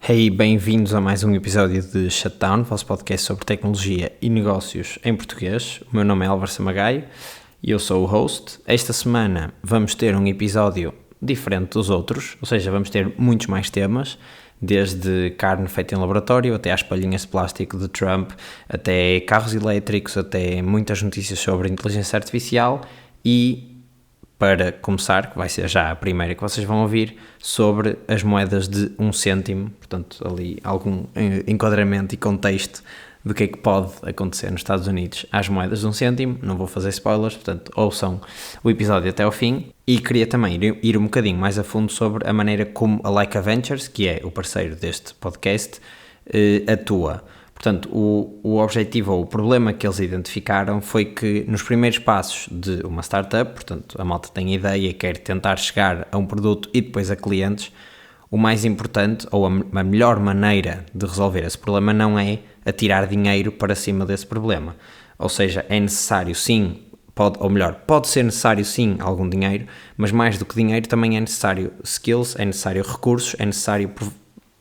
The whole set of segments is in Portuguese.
Hey, bem-vindos a mais um episódio de Shutdown, vosso podcast sobre tecnologia e negócios em português. O meu nome é Álvaro Samagaio e eu sou o host. Esta semana vamos ter um episódio diferente dos outros, ou seja, vamos ter muitos mais temas, desde carne feita em laboratório, até às palhinhas de plástico de Trump, até carros elétricos, até muitas notícias sobre inteligência artificial e, para começar, que vai ser já a primeira que vocês vão ouvir, sobre as moedas de 1 cêntimo, portanto ali algum enquadramento e contexto do que é que pode acontecer nos Estados Unidos às moedas de 1 cêntimo. Não vou fazer spoilers, portanto ouçam o episódio até ao fim. E queria também ir um bocadinho mais a fundo sobre a maneira como a Leica Ventures, que é o parceiro deste podcast, atua. Portanto, o objetivo ou o problema que eles identificaram foi que nos primeiros passos de uma startup, portanto, a malta tem ideia e quer tentar chegar a um produto e depois a clientes, o mais importante ou a melhor maneira de resolver esse problema não é atirar dinheiro para cima desse problema. Ou seja, é necessário sim, pode ser necessário sim algum dinheiro, mas mais do que dinheiro também é necessário skills, é necessário recursos, é necessário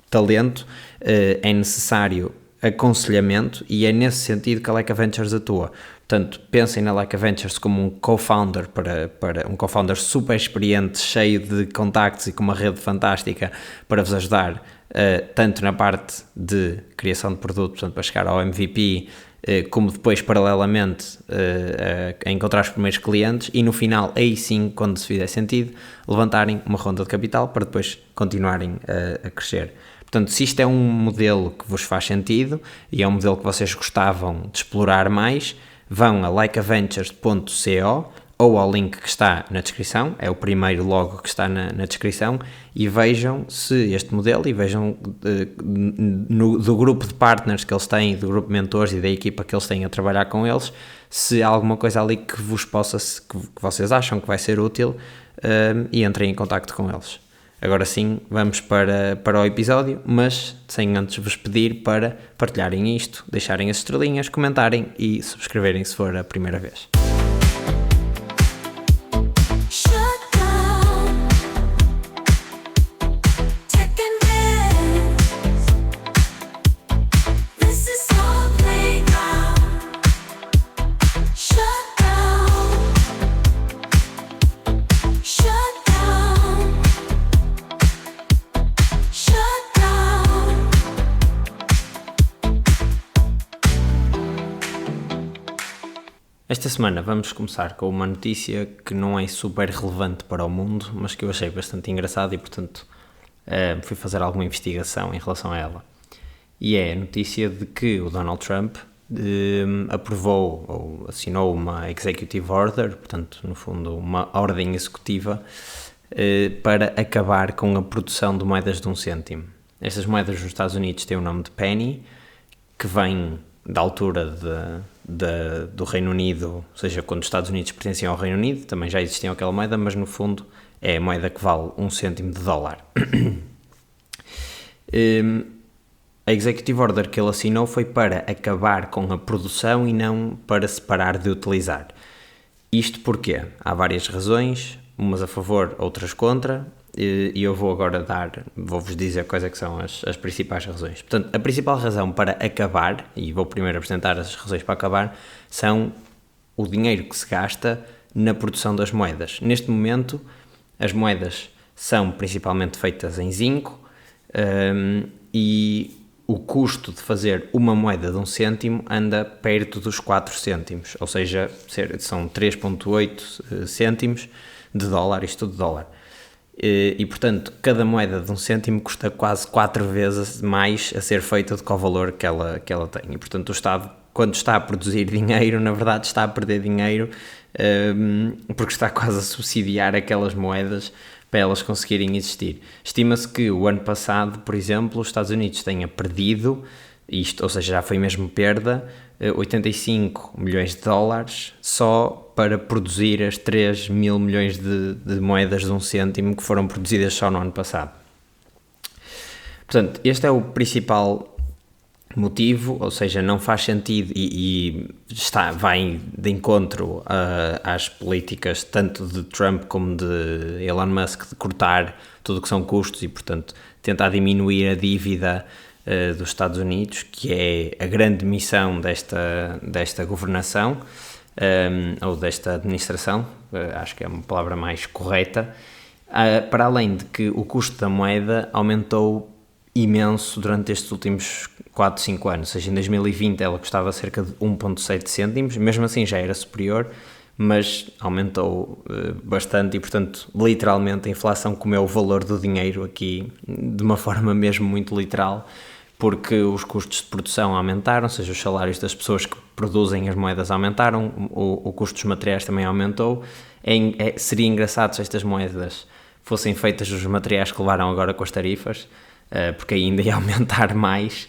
talento, é necessário aconselhamento, e é nesse sentido que a Leica Ventures atua. Portanto, pensem na Leica Ventures como um co-founder para um co-founder super experiente, cheio de contactos e com uma rede fantástica para vos ajudar, tanto na parte de criação de produto, portanto, para chegar ao MVP, como depois, paralelamente, a encontrar os primeiros clientes e no final, aí sim, quando se fizer sentido, levantarem uma ronda de capital para depois continuarem a crescer. Portanto, se isto é um modelo que vos faz sentido e é um modelo que vocês gostavam de explorar mais, vão a leicaventures.co ou ao link que está na descrição, é o primeiro logo que está na descrição, e vejam se este modelo, e vejam do grupo de partners que eles têm, do grupo de mentores e da equipa que eles têm a trabalhar com eles, se há alguma coisa ali que vos possa, que vocês acham que vai ser útil, e entrem em contacto com eles. Agora sim, vamos para o episódio, mas sem antes vos pedir para partilharem isto, deixarem as estrelinhas, comentarem e subscreverem se for a primeira vez. Esta semana vamos começar com uma notícia que não é super relevante para o mundo, mas que eu achei bastante engraçada e, portanto, fui fazer alguma investigação em relação a ela. E é a notícia de que o Donald Trump aprovou ou assinou uma executive order, portanto, no fundo, uma ordem executiva para acabar com a produção de moedas de 1 cêntimo. Estas moedas nos Estados Unidos têm o nome de penny, que vem da altura do Reino Unido, ou seja, quando os Estados Unidos pertenciam ao Reino Unido, também já existia aquela moeda, mas no fundo é a moeda que vale 1 cêntimo de dólar. A Executive Order que ele assinou foi para acabar com a produção e não para se parar de utilizar. Isto porque há várias razões, umas a favor, outras contra, e eu vou-vos dizer quais é que são as principais razões. Portanto, a principal razão para acabar, e vou primeiro apresentar as razões para acabar, são o dinheiro que se gasta na produção das moedas. Neste momento, as moedas são principalmente feitas em zinco, e o custo de fazer uma moeda de 1 cêntimo anda perto dos 4 cêntimos, ou seja, são 3,8 cêntimos de dólar, isto de dólar. E, portanto, cada moeda de 1 cêntimo custa quase 4 vezes mais a ser feita do que o valor que ela tem. E, portanto, o Estado, quando está a produzir dinheiro, na verdade está a perder dinheiro, porque está quase a subsidiar aquelas moedas para elas conseguirem existir. Estima-se que o ano passado, por exemplo, os Estados Unidos tenha perdido, ou seja, já foi mesmo perda, 85 milhões de dólares só para produzir as 3 mil milhões de moedas de 1 cêntimo que foram produzidas só no ano passado. Portanto, este é o principal motivo, ou seja, não faz sentido e vai de encontro às políticas tanto de Trump como de Elon Musk de cortar tudo o que são custos e, portanto, tentar diminuir a dívida dos Estados Unidos, que é a grande missão desta governação ou desta administração, acho que é uma palavra mais correta, para além de que o custo da moeda aumentou imenso durante estes últimos 4, 5 anos, ou seja, em 2020 ela custava cerca de 1,7 cêntimos, mesmo assim já era superior, mas aumentou bastante e, portanto, literalmente a inflação comeu o valor do dinheiro aqui de uma forma mesmo muito literal, porque os custos de produção aumentaram, ou seja, os salários das pessoas que produzem as moedas aumentaram, o custo dos materiais também aumentou. Seria engraçado se estas moedas fossem feitas dos materiais que levaram agora com as tarifas, porque ainda ia aumentar mais,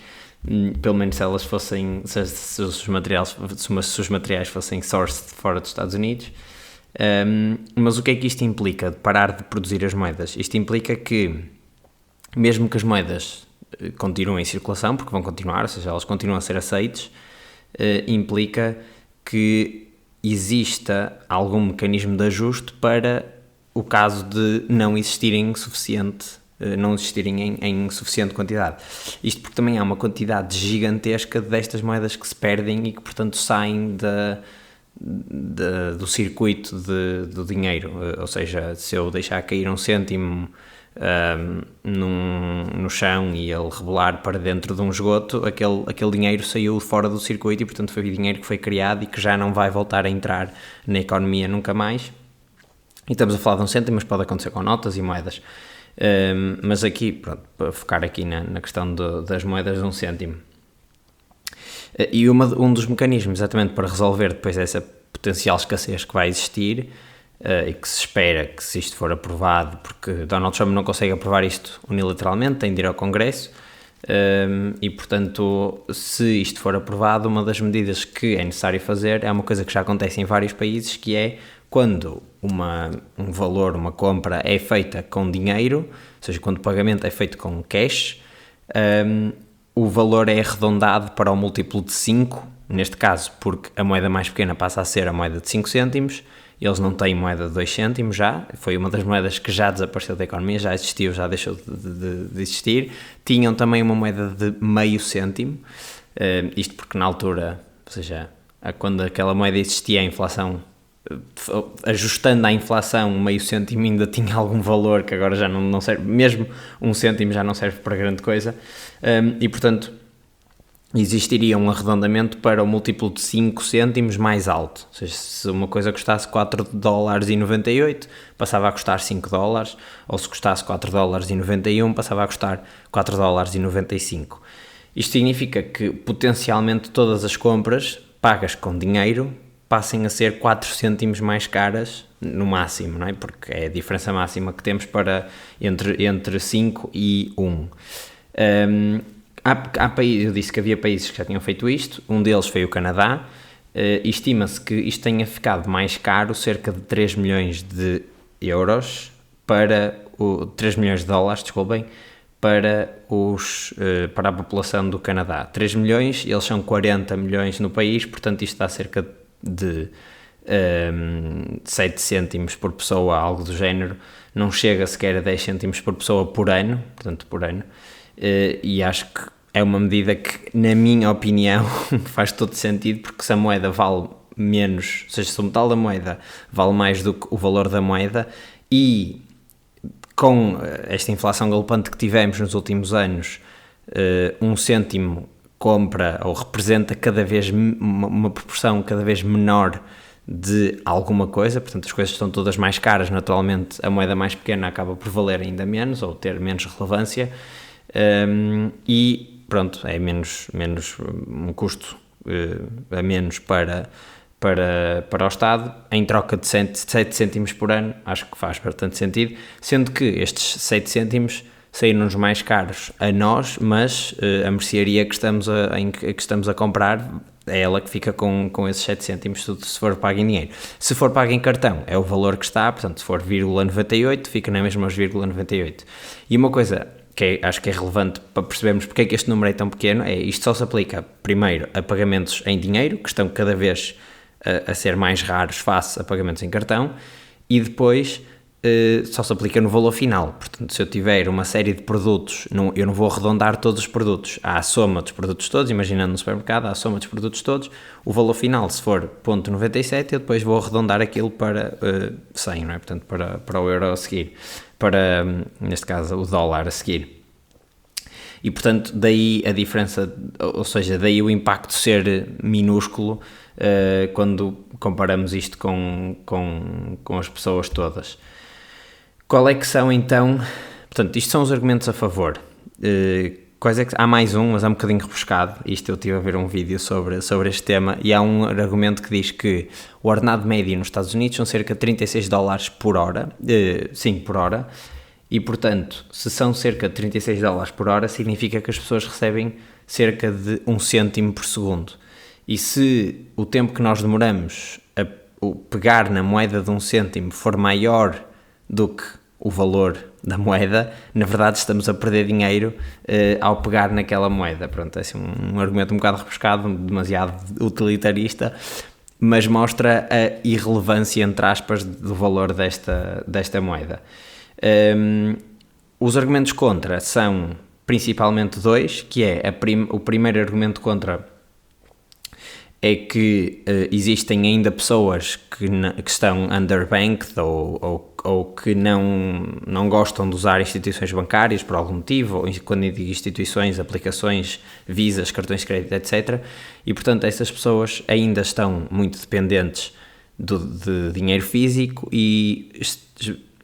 pelo menos se elas fossem, se os materiais fossem sourced fora dos Estados Unidos. Mas o que é que isto implica de parar de produzir as moedas? Isto implica que, mesmo que as moedas continuem em circulação, porque vão continuar, ou seja, elas continuam a ser aceites, implica que exista algum mecanismo de ajuste para o caso de não existirem em suficiente quantidade. Isto porque também há uma quantidade gigantesca destas moedas que se perdem e que, portanto, saem do circuito do dinheiro. Ou seja, se eu deixar cair 1 cêntimo no chão e ele rebolar para dentro de um esgoto, aquele dinheiro saiu fora do circuito e, portanto, foi dinheiro que foi criado e que já não vai voltar a entrar na economia nunca mais. E estamos a falar de 1 cêntimo, mas pode acontecer com notas e moedas. Mas aqui, pronto, para focar aqui na questão das moedas de 1 cêntimo. E um dos mecanismos exatamente para resolver depois essa potencial escassez que vai existir, e que se espera que, se isto for aprovado, porque Donald Trump não consegue aprovar isto unilateralmente, tem de ir ao Congresso, e portanto, se isto for aprovado, uma das medidas que é necessário fazer é uma coisa que já acontece em vários países, que é quando um valor, uma compra é feita com dinheiro, ou seja, quando o pagamento é feito com cash, o valor é arredondado para o múltiplo de 5, neste caso porque a moeda mais pequena passa a ser a moeda de 5 cêntimos, eles não têm moeda de 2 cêntimos já, foi uma das moedas que já desapareceu da economia, já existiu, já deixou de existir. Tinham também uma moeda de meio cêntimo, isto porque na altura, ou seja, quando aquela moeda existia, a inflação, ajustando à inflação, meio cêntimo ainda tinha algum valor que agora já não serve, mesmo 1 cêntimo já não serve para grande coisa, e portanto existiria um arredondamento para o múltiplo de 5 cêntimos mais alto, ou seja, se uma coisa custasse $4,98 passava a custar $5, ou se custasse $4,91 passava a custar $4,95. Isto significa que potencialmente todas as compras pagas com dinheiro passem a ser 4 cêntimos mais caras no máximo, não é? Porque é a diferença máxima que temos entre 5 e 1. Eu disse que havia países que já tinham feito isto, um deles foi o Canadá, e estima-se que isto tenha ficado mais caro, cerca de 3 milhões de euros, 3 milhões de dólares, desculpem, para a população do Canadá. 3 milhões, eles são 40 milhões no país, portanto isto dá cerca de 7 cêntimos por pessoa, algo do género, não chega sequer a 10 cêntimos por pessoa por ano, e acho que é uma medida que, na minha opinião, faz todo sentido, porque se a moeda vale menos, ou seja, se o metal da moeda vale mais do que o valor da moeda, e com esta inflação galopante que tivemos nos últimos anos, 1 cêntimo compra ou representa cada vez uma proporção cada vez menor de alguma coisa, portanto as coisas estão todas mais caras, naturalmente a moeda mais pequena acaba por valer ainda menos ou ter menos relevância, e pronto, é menos um custo a menos para o Estado, em troca de 7 cêntimos por ano. Acho que faz bastante sentido, sendo que estes 7 cêntimos saíram-nos mais caros a nós, mas a mercearia que estamos a comprar é ela que fica com esses 7 cêntimos, se for pago em dinheiro. Se for pago em cartão, é o valor que está, portanto, se for 0,98, fica na mesma os 0,98. E uma coisa acho que é relevante para percebermos porque é que este número é tão pequeno, isto só se aplica primeiro a pagamentos em dinheiro, que estão cada vez a ser mais raros face a pagamentos em cartão, e depois só se aplica no valor final. Portanto, se eu tiver uma série de produtos, eu não vou arredondar todos os produtos à soma dos produtos todos, imaginando no supermercado, à soma dos produtos todos, o valor final, se for 0,97, eu depois vou arredondar aquilo para 100, não é? Portanto, para o euro a seguir, para, neste caso, o dólar a seguir. E, portanto, daí a diferença, ou seja, daí o impacto ser minúsculo quando comparamos isto com as pessoas todas. Qual é que são, então... Portanto, isto são os argumentos a favor. Quais é que... Há mais um, mas é um bocadinho rebuscado. Isto eu estive a ver um vídeo sobre este tema, e há um argumento que diz que o ordenado médio nos Estados Unidos são cerca de $36 por hora. Sim, por hora. E, portanto, se são cerca de $36 por hora, significa que as pessoas recebem cerca de 1 cêntimo por segundo. E se o tempo que nós demoramos a pegar na moeda de 1 cêntimo for maior do que o valor da moeda, na verdade estamos a perder dinheiro ao pegar naquela moeda. Pronto, é assim um argumento um bocado rebuscado, demasiado utilitarista, mas mostra a irrelevância, entre aspas, do valor desta moeda. Os argumentos contra são principalmente dois, que é o primeiro argumento contra é que existem ainda pessoas que estão underbanked ou que não gostam de usar instituições bancárias por algum motivo, ou quando eu digo instituições, aplicações, visas, cartões de crédito, etc. E, portanto, essas pessoas ainda estão muito dependentes de dinheiro físico, e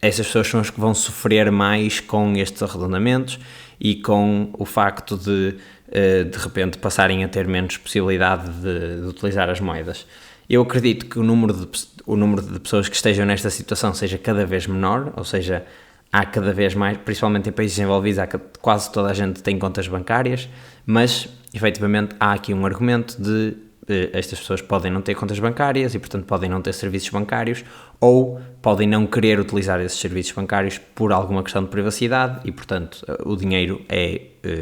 essas pessoas são as que vão sofrer mais com estes arredondamentos e com o facto de repente passarem a ter menos possibilidade de utilizar as moedas. Eu acredito que o número de pessoas que estejam nesta situação seja cada vez menor, ou seja, há cada vez mais, principalmente em países desenvolvidos, quase toda a gente tem contas bancárias, mas efetivamente há aqui um argumento de estas pessoas podem não ter contas bancárias e, portanto, podem não ter serviços bancários, ou podem não querer utilizar esses serviços bancários por alguma questão de privacidade e, portanto, o dinheiro é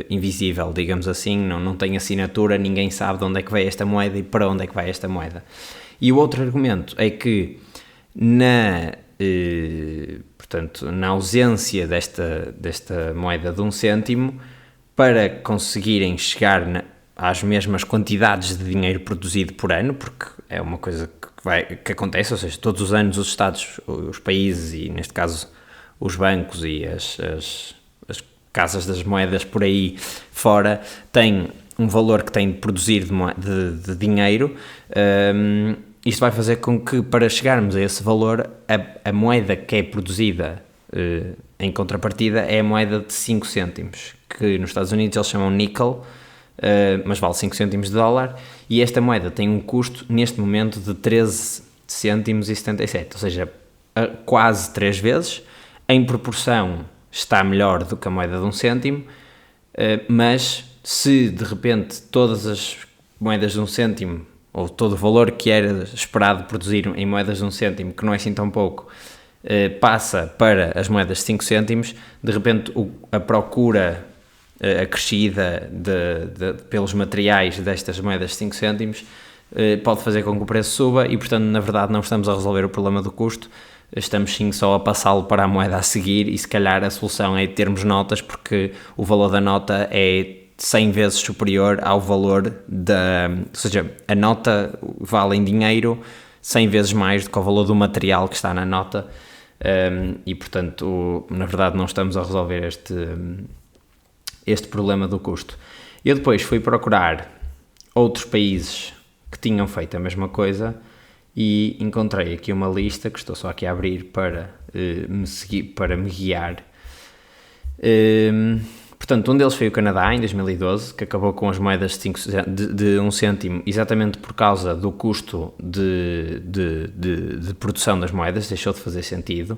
invisível, digamos assim, não tem assinatura, ninguém sabe de onde é que vai esta moeda e para onde é que vai esta moeda. E o outro argumento é que portanto, na ausência desta moeda de 1 cêntimo, para conseguirem chegar às mesmas quantidades de dinheiro produzido por ano, porque é uma coisa que acontece, ou seja, todos os anos os Estados, os países e, neste caso, os bancos e as casas das moedas por aí fora têm um valor que têm de produzir de dinheiro. Isto vai fazer com que, para chegarmos a esse valor, a moeda que é produzida em contrapartida é a moeda de 5 cêntimos, que nos Estados Unidos eles chamam nickel, mas vale 5 cêntimos de dólar, e esta moeda tem um custo, neste momento, de 13 cêntimos e 77, ou seja, quase 3 vezes. Em proporção está melhor do que a moeda de 1 cêntimo, mas se de repente todas as moedas de 1 cêntimo, ou todo o valor que era esperado produzir em moedas de 1 cêntimo, que não é assim tão pouco, passa para as moedas de 5 cêntimos, de repente a procura acrescida pelos materiais destas moedas de 5 cêntimos pode fazer com que o preço suba e, portanto, na verdade não estamos a resolver o problema do custo, estamos sim só a passá-lo para a moeda a seguir, e se calhar a solução é termos notas, porque o valor da nota é 100 vezes superior ao valor ou seja, a nota vale em dinheiro 100 vezes mais do que o valor do material que está na nota, e, portanto, na verdade não estamos a resolver este problema do custo. Eu depois fui procurar outros países que tinham feito a mesma coisa e encontrei aqui uma lista que estou só aqui a abrir para me guiar. Portanto, um deles foi o Canadá, em 2012, que acabou com as moedas de 1 cêntimo, exatamente por causa do custo de produção das moedas, deixou de fazer sentido.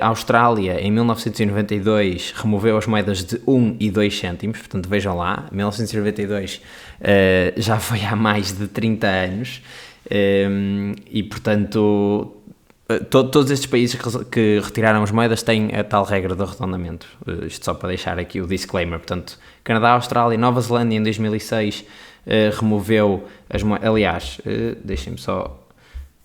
A Austrália, em 1992, removeu as moedas de 1 e 2 cêntimos, portanto, vejam lá, 1992 já foi há mais de 30 anos, e, portanto, Todos estes países que retiraram as moedas têm a tal regra do arredondamento. Isto só para deixar aqui o disclaimer. Portanto, Canadá, Austrália, Nova Zelândia em 2006 removeu as moedas. Aliás, deixem-me só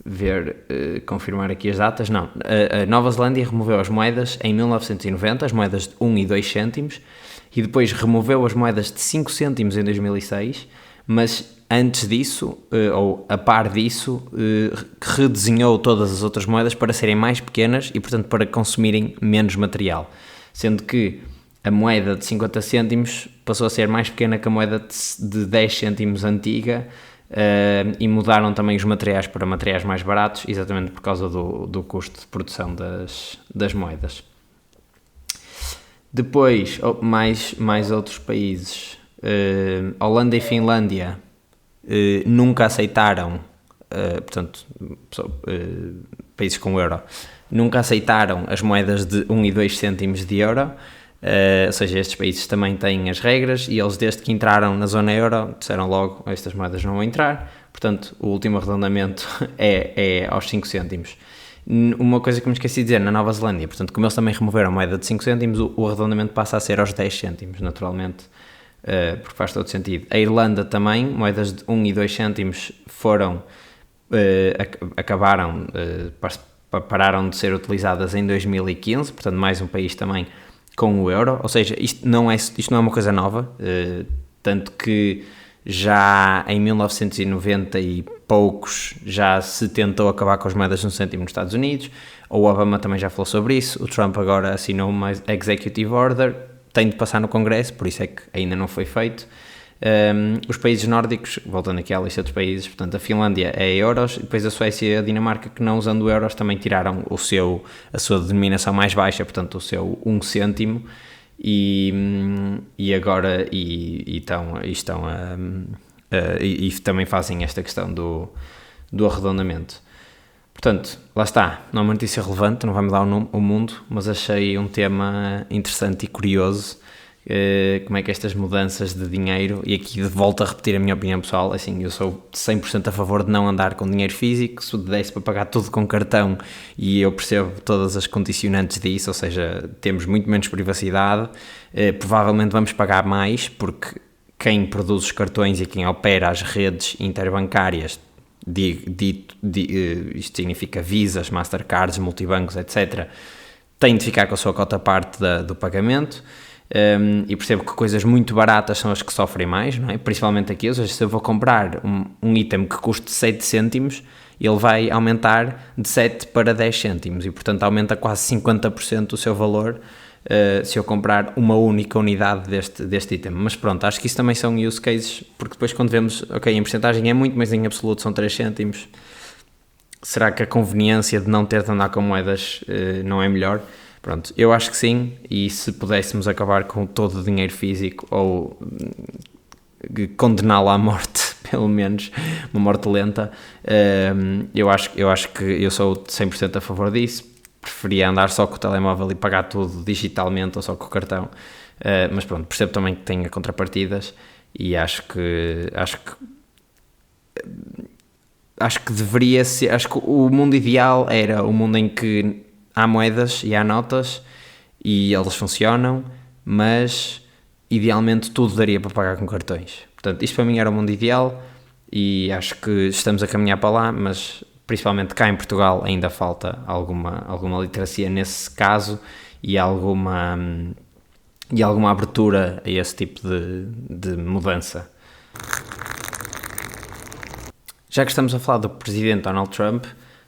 ver, confirmar aqui as datas. Não, a Nova Zelândia removeu as moedas em 1990, as moedas de 1 e 2 cêntimos, e depois removeu as moedas de 5 cêntimos em 2006, mas antes disso, ou a par disso, redesenhou todas as outras moedas para serem mais pequenas e, portanto, para consumirem menos material. Sendo que a moeda de 50 cêntimos passou a ser mais pequena que a moeda de 10 cêntimos antiga, e mudaram também os materiais para materiais mais baratos, exatamente por causa do custo de produção das moedas. Depois, mais outros países, Holanda e Finlândia, nunca aceitaram, portanto, países com euro, nunca aceitaram as moedas de 1 e 2 cêntimos de euro, ou seja, estes países também têm as regras e eles, desde que entraram na zona euro, disseram logo, estas moedas não vão entrar, portanto, o último arredondamento é aos 5 cêntimos. Uma coisa que me esqueci de dizer, na Nova Zelândia, portanto, como eles também removeram a moeda de 5 cêntimos, o arredondamento passa a ser aos 10 cêntimos, naturalmente, porque faz todo sentido. A Irlanda também, moedas de 1 e 2 cêntimos pararam de ser utilizadas em 2015, portanto mais um país também com o euro, ou seja, isto não é uma coisa nova, tanto que já em 1990 e poucos já se tentou acabar com as moedas de 1 cêntimo nos Estados Unidos, o Obama também já falou sobre isso, o Trump agora assinou uma executive order, tem de passar no Congresso, por isso é que ainda não foi feito. Os países nórdicos, voltando aqui à lista dos países, portanto a Finlândia é euros, e depois a Suécia e a Dinamarca, que não usando euros, também tiraram a sua denominação mais baixa, portanto o seu 1 cêntimo, e agora também fazem esta questão do arredondamento. Portanto, lá está, não é uma notícia relevante, não vai mudar o mundo, mas achei um tema interessante e curioso, como é que estas mudanças de dinheiro, e aqui volto a repetir a minha opinião pessoal, assim, eu sou 100% a favor de não andar com dinheiro físico, se desse para pagar tudo com cartão, e eu percebo todas as condicionantes disso, ou seja, temos muito menos privacidade, provavelmente vamos pagar mais, porque quem produz os cartões e quem opera as redes interbancárias, isto significa Visas, Mastercards, multibancos, etc., tem de ficar com a sua cota parte do pagamento, e percebo que coisas muito baratas são as que sofrem mais, não é? Principalmente aqui, ou seja, se eu vou comprar um item que custe 7 cêntimos, ele vai aumentar de 7 para 10 cêntimos e, portanto, aumenta quase 50% o seu valor se eu comprar uma única unidade deste item. Mas pronto, acho que isso também são use cases, porque depois quando vemos, ok, em porcentagem é muito, mas em absoluto são 3 cêntimos, será que a conveniência de não ter de andar com moedas não é melhor? Pronto, eu acho que sim, e se pudéssemos acabar com todo o dinheiro físico ou condená-lo à morte, pelo menos, uma morte lenta, eu acho que eu sou 100% a favor disso. Preferia andar só com o telemóvel e pagar tudo digitalmente ou só com o cartão, mas pronto, percebo também que tenha contrapartidas e acho que deveria ser, acho que o mundo ideal era o mundo em que há moedas e há notas e elas funcionam, mas idealmente tudo daria para pagar com cartões. Portanto, isto para mim era o mundo ideal e acho que estamos a caminhar para lá, mas principalmente cá em Portugal ainda falta alguma literacia nesse caso e alguma abertura a esse tipo de mudança. Já que estamos a falar do presidente Donald Trump,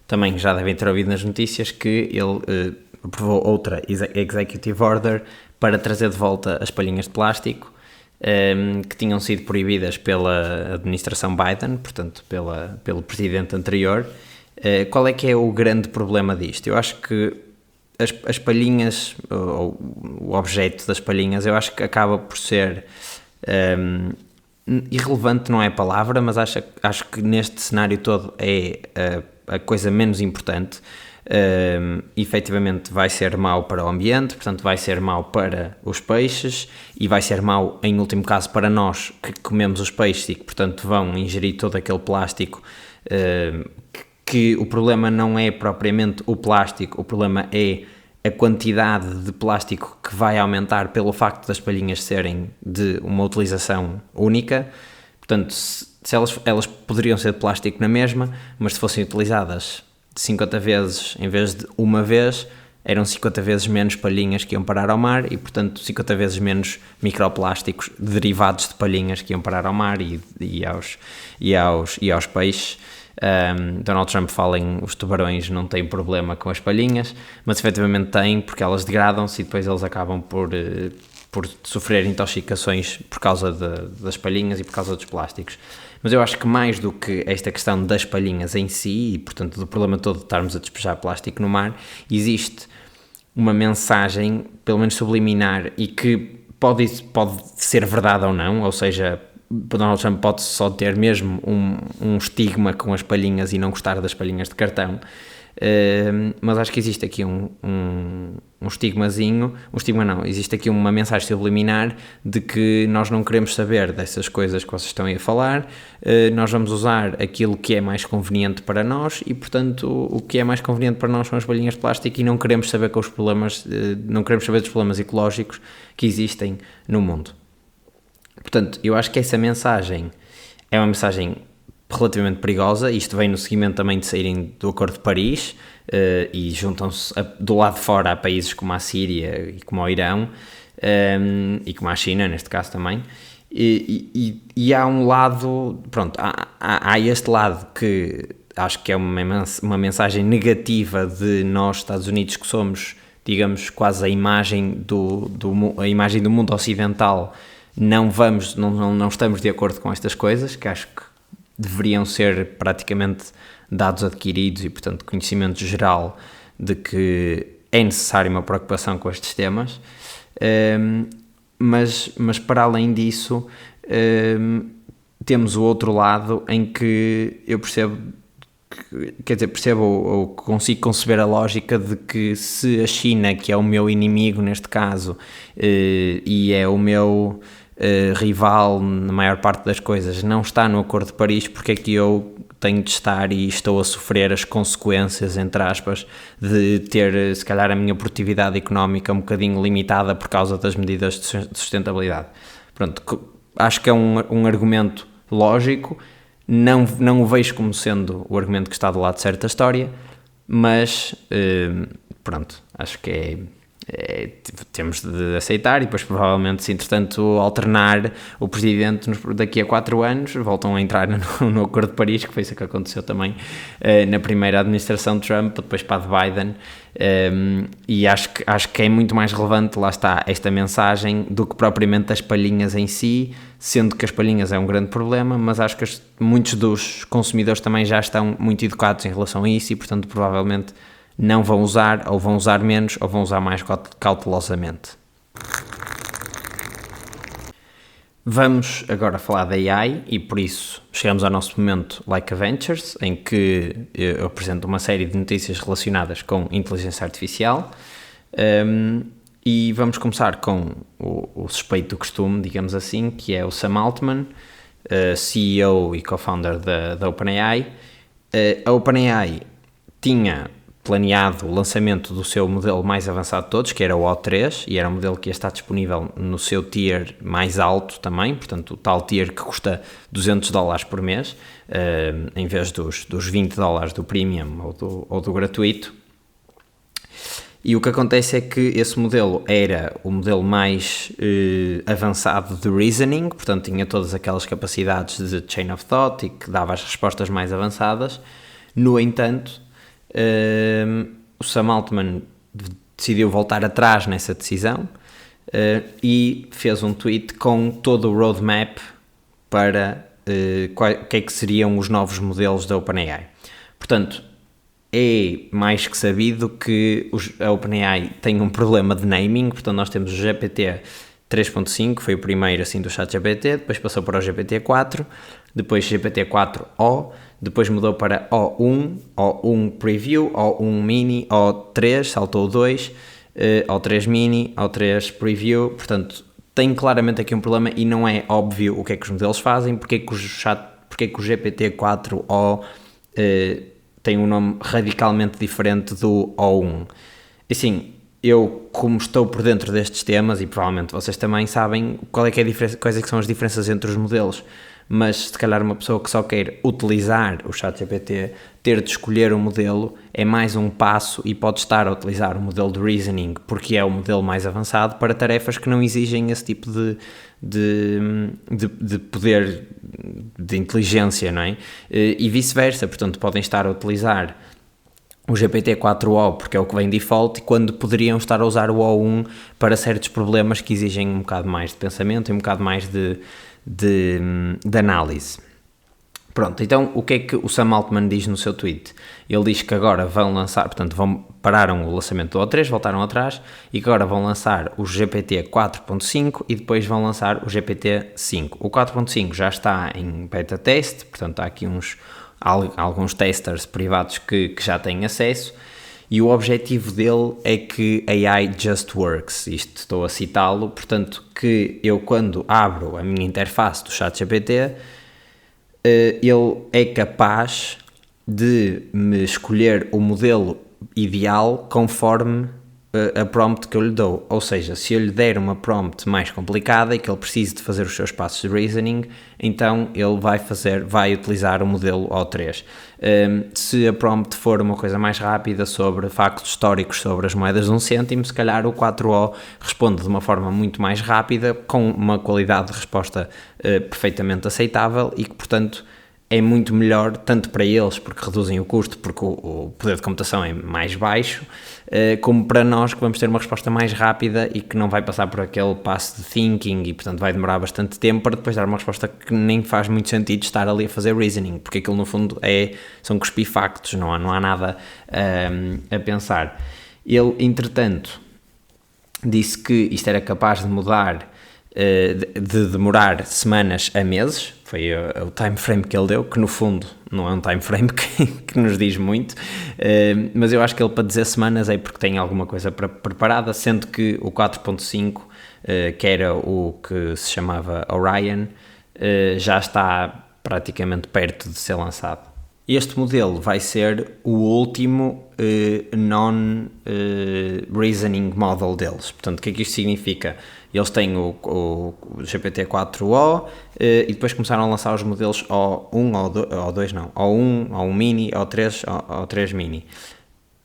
também já devem ter ouvido nas notícias que ele aprovou outra executive order para trazer de volta as palhinhas de plástico que tinham sido proibidas pela administração Biden, portanto pelo presidente anterior. Qual é que é o grande problema disto? Eu acho que as palhinhas, ou o objeto das palhinhas, eu acho que acaba por ser irrelevante, não é a palavra, mas acho que neste cenário todo é a coisa menos importante. Efetivamente vai ser mau para o ambiente, portanto vai ser mau para os peixes e vai ser mau, em último caso, para nós que comemos os peixes e que, portanto, vão ingerir todo aquele plástico que que o problema não é propriamente o plástico, o problema é a quantidade de plástico que vai aumentar pelo facto das palhinhas serem de uma utilização única. Portanto, se elas poderiam ser de plástico na mesma, mas se fossem utilizadas 50 vezes em vez de uma vez, eram 50 vezes menos palhinhas que iam parar ao mar e, portanto, 50 vezes menos microplásticos derivados de palhinhas que iam parar ao mar e aos peixes. Donald Trump fala em os tubarões não têm problema com as palhinhas, mas efetivamente têm, porque elas degradam-se e depois eles acabam por sofrer intoxicações por causa das palhinhas e por causa dos plásticos. Mas eu acho que mais do que esta questão das palhinhas em si, e portanto do problema todo de estarmos a despejar plástico no mar, existe uma mensagem, pelo menos subliminar, e que pode ser verdade ou não, ou seja, Donald Trump pode só ter mesmo um estigma com as palhinhas e não gostar das palhinhas de cartão, mas acho que existe aqui um estigmazinho, existe aqui uma mensagem subliminar de que nós não queremos saber dessas coisas que vocês estão aí a falar, nós vamos usar aquilo que é mais conveniente para nós e, portanto, o que é mais conveniente para nós são as palhinhas de plástico e não queremos saber com os problemas, não queremos saber dos problemas ecológicos que existem no mundo. Portanto, eu acho que essa mensagem é uma mensagem relativamente perigosa. Isto vem no seguimento também de saírem do Acordo de Paris e juntam-se do lado de fora a países como a Síria e como o Irão e como a China, neste caso também. E há um lado, pronto, há este lado que acho que é uma mensagem negativa de nós, Estados Unidos, que somos, digamos, quase a imagem do mundo ocidental. Não estamos de acordo com estas coisas, que acho que deveriam ser praticamente dados adquiridos e, portanto, conhecimento geral de que é necessária uma preocupação com estes temas, mas para além disso, temos o outro lado em que eu percebo ou consigo conceber a lógica de que se a China, que é o meu inimigo neste caso, e é o meu rival na maior parte das coisas, não está no Acordo de Paris, porque é que eu tenho de estar e estou a sofrer as consequências, entre aspas, de ter, se calhar, a minha produtividade económica um bocadinho limitada por causa das medidas de sustentabilidade. Pronto, acho que é um argumento lógico, não o vejo como sendo o argumento que está do lado certo da história, mas pronto, acho que temos de aceitar e depois provavelmente, se entretanto alternar o presidente daqui a 4 anos, voltam a entrar no Acordo de Paris, que foi isso que aconteceu também na primeira administração de Trump, depois para a de Biden, e acho que é muito mais relevante, lá está, esta mensagem do que propriamente as palhinhas em si, sendo que as palhinhas é um grande problema, mas acho que muitos dos consumidores também já estão muito educados em relação a isso e, portanto, provavelmente não vão usar, ou vão usar menos, ou vão usar mais cautelosamente. Vamos agora falar da AI e por isso chegamos ao nosso momento Like Adventures, em que eu apresento uma série de notícias relacionadas com inteligência artificial e vamos começar com o suspeito do costume, digamos assim, que é o Sam Altman, CEO e co-founder da OpenAI. A OpenAI tinha planeado o lançamento do seu modelo mais avançado de todos, que era o O3, e era um modelo que ia estar disponível no seu tier mais alto também, portanto o tal tier que custa $200 por mês, em vez dos $20 do premium ou do gratuito. E o que acontece é que esse modelo era o modelo mais avançado de reasoning, portanto tinha todas aquelas capacidades de chain of thought e que dava as respostas mais avançadas. No entanto, o Sam Altman decidiu voltar atrás nessa decisão e fez um tweet com todo o roadmap para o que é que seriam os novos modelos da OpenAI. Portanto, é mais que sabido que a OpenAI tem um problema de naming, portanto nós temos o GPT 3.5, foi o primeiro assim do ChatGPT, depois passou para o GPT-4, depois GPT-4o, depois mudou para O1, O1 Preview, O1 Mini, O3, saltou o 2, O3 Mini, O3 Preview, portanto tem claramente aqui um problema e não é óbvio o que é que os modelos fazem, porque é que o GPT-4o tem um nome radicalmente diferente do O1. Assim, eu, como estou por dentro destes temas, e provavelmente vocês também sabem qual é que é a diferença, quais é que são as diferenças entre os modelos, mas se calhar uma pessoa que só quer utilizar o ChatGPT, ter de escolher um modelo é mais um passo e pode estar a utilizar o modelo de reasoning porque é o modelo mais avançado para tarefas que não exigem esse tipo de poder de inteligência, não é? E vice-versa, portanto podem estar a utilizar o GPT-4o porque é o que vem default, quando poderiam estar a usar o O1 para certos problemas que exigem um bocado mais de pensamento e um bocado mais de análise. Pronto, então o que é que o Sam Altman diz no seu tweet? Ele diz que agora vão lançar, portanto pararam o lançamento do O3, voltaram atrás, e que agora vão lançar o GPT 4.5 e depois vão lançar o GPT 5. O 4.5 já está em beta teste, portanto há aqui alguns testers privados que já têm acesso, e o objetivo dele é que AI just works, isto estou a citá-lo, portanto que eu quando abro a minha interface do ChatGPT, ele é capaz de me escolher o modelo ideal conforme a prompt que eu lhe dou, ou seja, se eu lhe der uma prompt mais complicada e que ele precise de fazer os seus passos de reasoning, então ele vai utilizar o modelo O3. Se a prompt for uma coisa mais rápida sobre factos históricos sobre as moedas de 1 cêntimo, se calhar o 4O responde de uma forma muito mais rápida, com uma qualidade de resposta perfeitamente aceitável e que, portanto, é muito melhor, tanto para eles, porque reduzem o custo, porque o poder de computação é mais baixo, como para nós, que vamos ter uma resposta mais rápida e que não vai passar por aquele passo de thinking e, portanto, vai demorar bastante tempo para depois dar uma resposta que nem faz muito sentido estar ali a fazer reasoning, porque aquilo, no fundo, são cuspir factos, não há nada a pensar. Ele, entretanto, disse que isto era capaz de mudar, de demorar semanas a meses, foi o time frame que ele deu, que no fundo não é um time frame que nos diz muito, mas eu acho que ele, para dizer semanas, é porque tem alguma coisa preparada, sendo que o 4.5, que era o que se chamava Orion, já está praticamente perto de ser lançado. Este modelo vai ser o último non-reasoning model deles. Portanto, o que é que isto significa? Eles têm o GPT-4o e depois começaram a lançar os modelos O1, O2 não, O1, O1 Mini, O3, O3 Mini.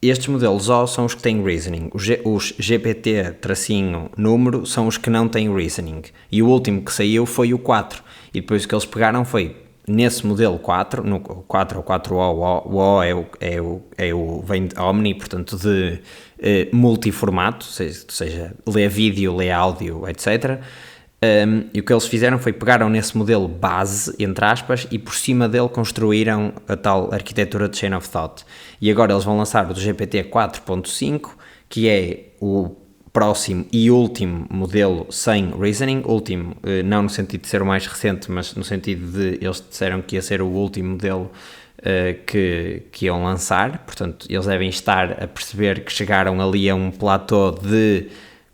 Estes modelos O são os que têm reasoning, os GPT-número são os que não têm reasoning, e o último que saiu foi o 4, e depois o que eles pegaram foi, nesse modelo 4, no 4 ou 4O, o O vem de Omni, portanto de multiformato, ou seja, lê vídeo, lê áudio, etc. E o que eles fizeram foi pegaram nesse modelo base, entre aspas, e por cima dele construíram a tal arquitetura de Chain of Thought. E agora eles vão lançar o GPT 4.5, que é o próximo e último modelo sem reasoning, último não no sentido de ser o mais recente, mas no sentido de eles disseram que ia ser o último modelo que iam lançar, portanto eles devem estar a perceber que chegaram ali a um platô de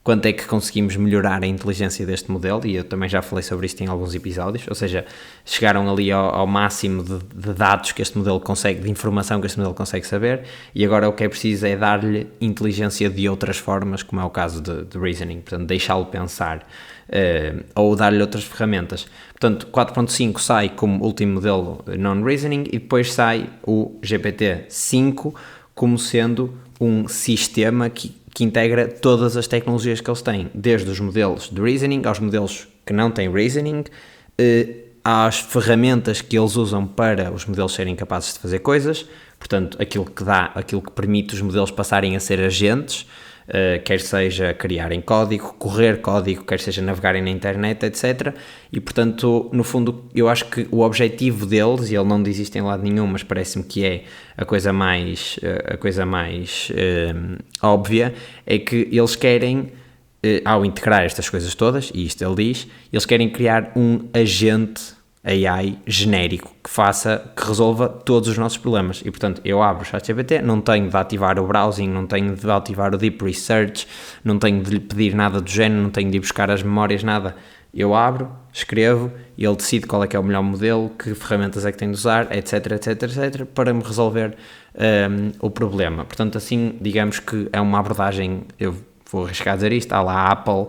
quanto é que conseguimos melhorar a inteligência deste modelo, e eu também já falei sobre isto em alguns episódios, ou seja, chegaram ali ao máximo de dados que este modelo consegue, de informação que este modelo consegue saber, e agora o que é preciso é dar-lhe inteligência de outras formas, como é o caso de reasoning, portanto deixá-lo pensar, ou dar-lhe outras ferramentas. Portanto, 4.5 sai como último modelo non-reasoning, e depois sai o GPT-5 como sendo um sistema que integra todas as tecnologias que eles têm, desde os modelos de reasoning aos modelos que não têm reasoning, às ferramentas que eles usam para os modelos serem capazes de fazer coisas, portanto, aquilo que permite os modelos passarem a ser agentes, quer seja criarem código, correr código, quer seja navegarem na internet, etc. E, portanto, no fundo, eu acho que o objetivo deles, e ele não diz isto em lado nenhum, mas parece-me que é a coisa mais óbvia, é que eles querem, ao integrar estas coisas todas, e isto ele diz, eles querem criar um agente AI genérico que resolva todos os nossos problemas. E, portanto, eu abro o ChatGPT, não tenho de ativar o browsing, não tenho de ativar o deep research, não tenho de lhe pedir nada do género, não tenho de ir buscar as memórias, nada. Eu abro, escrevo e ele decide qual é que é o melhor modelo, que ferramentas é que tem de usar, etc, etc, etc, para me resolver o problema. Portanto, assim, digamos que é uma abordagem, eu vou arriscar a dizer isto, à la Apple,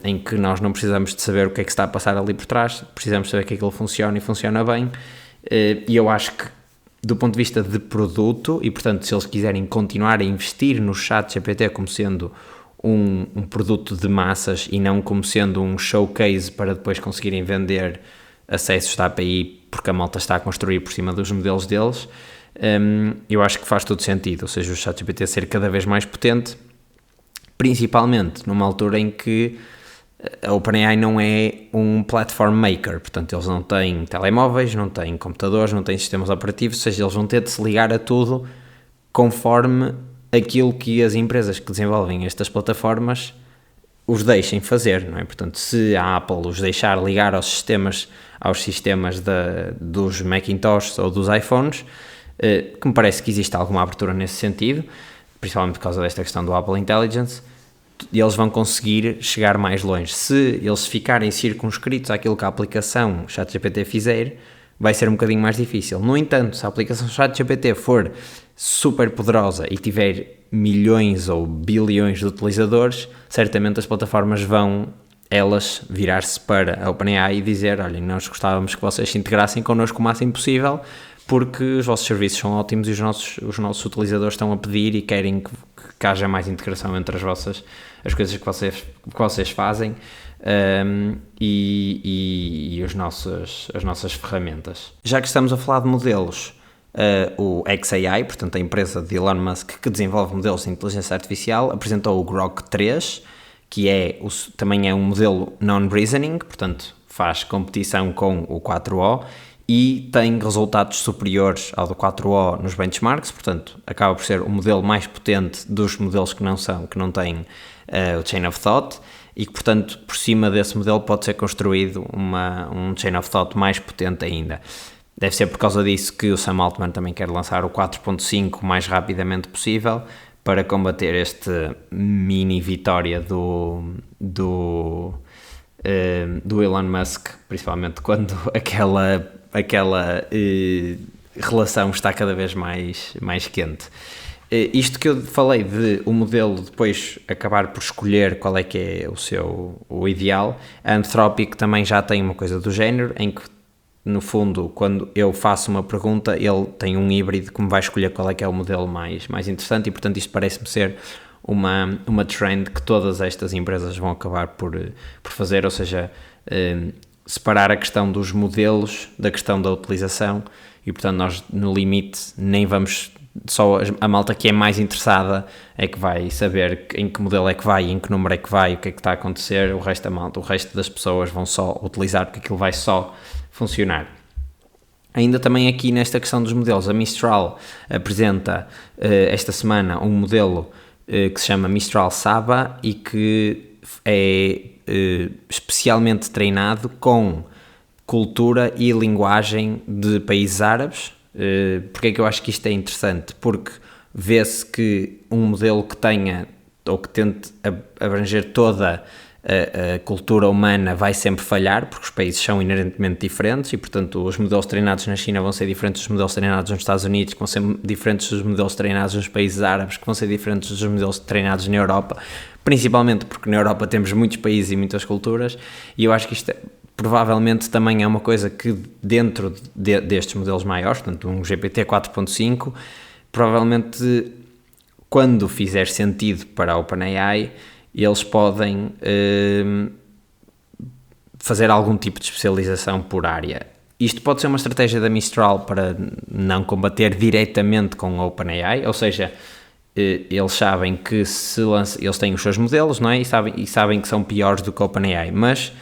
em que nós não precisamos de saber o que é que está a passar ali por trás, precisamos saber que aquilo funciona e funciona bem, e eu acho que do ponto de vista de produto, e portanto se eles quiserem continuar a investir no ChatGPT como sendo um produto de massas e não como sendo um showcase para depois conseguirem vender acessos da API porque a malta está a construir por cima dos modelos deles, eu acho que faz todo sentido, ou seja, o ChatGPT ser cada vez mais potente, principalmente numa altura em que a OpenAI não é um platform maker, portanto eles não têm telemóveis, não têm computadores, não têm sistemas operativos, ou seja, eles vão ter de se ligar a tudo conforme aquilo que as empresas que desenvolvem estas plataformas os deixem fazer, não é? Portanto, se a Apple os deixar ligar aos sistemas dos Macintosh ou dos iPhones, que me parece que existe alguma abertura nesse sentido, principalmente por causa desta questão do Apple Intelligence, e eles vão conseguir chegar mais longe. Se eles ficarem circunscritos àquilo que a aplicação ChatGPT fizer, vai ser um bocadinho mais difícil. No entanto, se a aplicação ChatGPT for super poderosa e tiver milhões ou bilhões de utilizadores, certamente as plataformas vão, elas, virar-se para a OpenAI e dizer, olhem, nós gostávamos que vocês se integrassem connosco o máximo possível, porque os vossos serviços são ótimos e os nossos utilizadores estão a pedir e querem que haja mais integração entre as coisas que vocês fazem e as nossas ferramentas. Já que estamos a falar de modelos, o xAI, portanto a empresa de Elon Musk que desenvolve modelos de inteligência artificial, apresentou o Grok 3, que também é um modelo non-reasoning, portanto faz competição com o 4o, e tem resultados superiores ao do 4o nos benchmarks, portanto acaba por ser o modelo mais potente dos modelos que não têm o Chain of Thought, e que portanto por cima desse modelo pode ser construído um Chain of Thought mais potente ainda. Deve ser por causa disso que o Sam Altman também quer lançar o 4.5 o mais rapidamente possível para combater este mini vitória do Elon Musk, principalmente quando aquela relação está cada vez mais quente. Isto que eu falei de o modelo depois acabar por escolher qual é que é o ideal, a Anthropic também já tem uma coisa do género, em que no fundo, quando eu faço uma pergunta, ele tem um híbrido que me vai escolher qual é que é o modelo mais interessante, e portanto isto parece-me ser uma trend que todas estas empresas vão acabar por fazer, ou seja, separar a questão dos modelos da questão da utilização, e portanto nós no limite nem vamos, só a malta que é mais interessada é que vai saber em que modelo é que vai, em que número é que vai, o que é que está a acontecer, o resto das pessoas vão só utilizar porque aquilo vai só funcionar. Ainda também aqui nesta questão dos modelos, a Mistral apresenta esta semana um modelo que se chama Mistral Saba e que é especialmente treinado com cultura e linguagem de países árabes. Porque é que eu acho que isto é interessante? Porque vê-se que um modelo que tenha ou que tente abranger toda a cultura humana vai sempre falhar, porque os países são inerentemente diferentes e, portanto, os modelos treinados na China vão ser diferentes dos modelos treinados nos Estados Unidos, que vão ser diferentes dos modelos treinados nos países árabes, que vão ser diferentes dos modelos treinados na Europa, principalmente porque na Europa temos muitos países e muitas culturas, e eu acho que isto provavelmente também é uma coisa que dentro destes modelos maiores, portanto um GPT 4.5, provavelmente quando fizer sentido para a OpenAI, eles podem fazer algum tipo de especialização por área. Isto pode ser uma estratégia da Mistral para não combater diretamente com a OpenAI, ou seja, eles sabem que eles têm os seus modelos, não é? E sabem que são piores do que a OpenAI, mas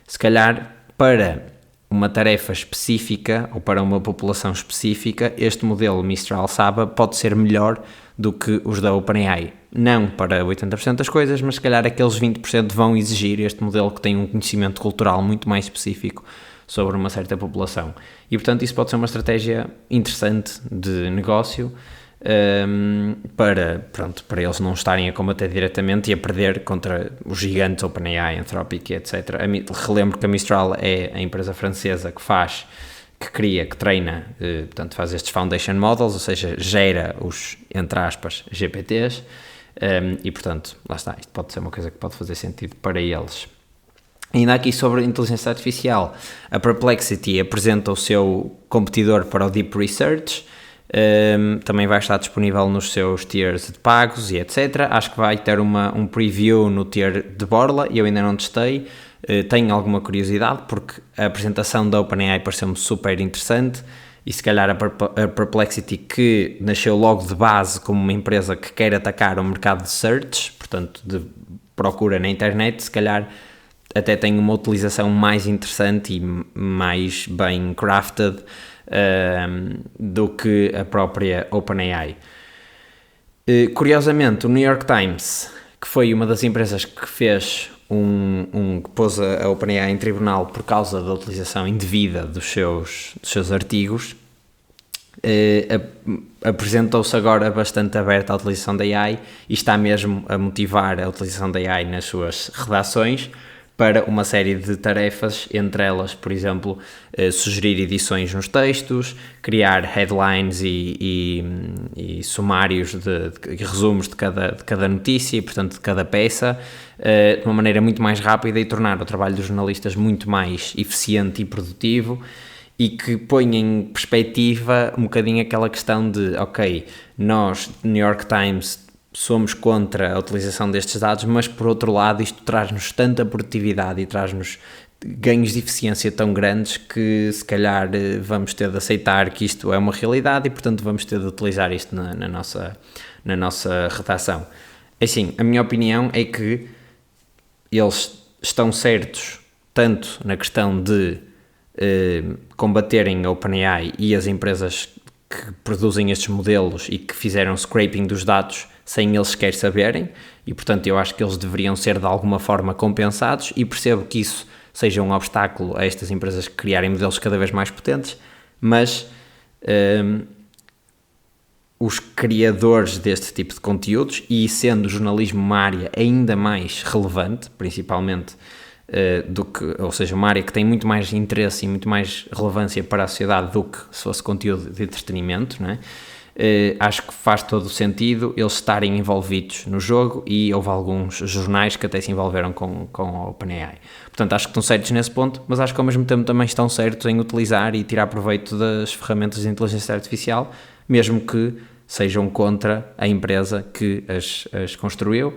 se calhar para uma tarefa específica ou para uma população específica, este modelo Mistral Saba pode ser melhor do que os da OpenAI. Não para 80% das coisas, mas se calhar aqueles 20% vão exigir este modelo que tem um conhecimento cultural muito mais específico sobre uma certa população. E portanto isso pode ser uma estratégia interessante de negócio, para eles não estarem a combater diretamente e a perder contra os gigantes OpenAI, Anthropic, etc. Relembro que a Mistral é a empresa francesa que cria, que treina, portanto faz estes foundation models, ou seja, gera os, entre aspas, GPTs, e portanto, lá está, isto pode ser uma coisa que pode fazer sentido para eles. Ainda aqui sobre inteligência artificial, a Perplexity apresenta o seu competidor para o Deep Research, também vai estar disponível nos seus tiers de pagos e etc. Acho que vai ter um preview no tier de Borla, eu ainda não testei, tenho alguma curiosidade porque a apresentação da OpenAI pareceu-me super interessante e se calhar a Perplexity, que nasceu logo de base como uma empresa que quer atacar o mercado de search, portanto de procura na internet, se calhar até tem uma utilização mais interessante e mais bem crafted do que a própria OpenAI. Curiosamente, o New York Times, que foi uma das empresas que fez que pôs a OpenAI em tribunal por causa da utilização indevida dos seus artigos, apresentou-se agora bastante aberta à utilização da AI e está mesmo a motivar a utilização da AI nas suas redações para uma série de tarefas, entre elas, por exemplo, sugerir edições nos textos, criar headlines e sumários de resumos de cada notícia e, portanto, de cada peça, de uma maneira muito mais rápida e tornar o trabalho dos jornalistas muito mais eficiente e produtivo e que põe em perspectiva um bocadinho aquela questão de, ok, nós, New York Times, somos contra a utilização destes dados, mas por outro lado isto traz-nos tanta produtividade e traz-nos ganhos de eficiência tão grandes que se calhar vamos ter de aceitar que isto é uma realidade e portanto vamos ter de utilizar isto na nossa redação. Assim, a minha opinião é que eles estão certos tanto na questão de combaterem a OpenAI e as empresas que produzem estes modelos e que fizeram scraping dos dados sem eles sequer saberem, e portanto eu acho que eles deveriam ser de alguma forma compensados, e percebo que isso seja um obstáculo a estas empresas criarem modelos cada vez mais potentes, mas os criadores deste tipo de conteúdos, e sendo o jornalismo uma área ainda mais relevante, principalmente ou seja, uma área que tem muito mais interesse e muito mais relevância para a sociedade do que se fosse conteúdo de entretenimento, não é? Acho que faz todo o sentido eles estarem envolvidos no jogo, e houve alguns jornais que até se envolveram com a OpenAI. Portanto, acho que estão certos nesse ponto, mas acho que ao mesmo tempo também estão certos em utilizar e tirar proveito das ferramentas de inteligência artificial, mesmo que sejam contra a empresa que as construiu,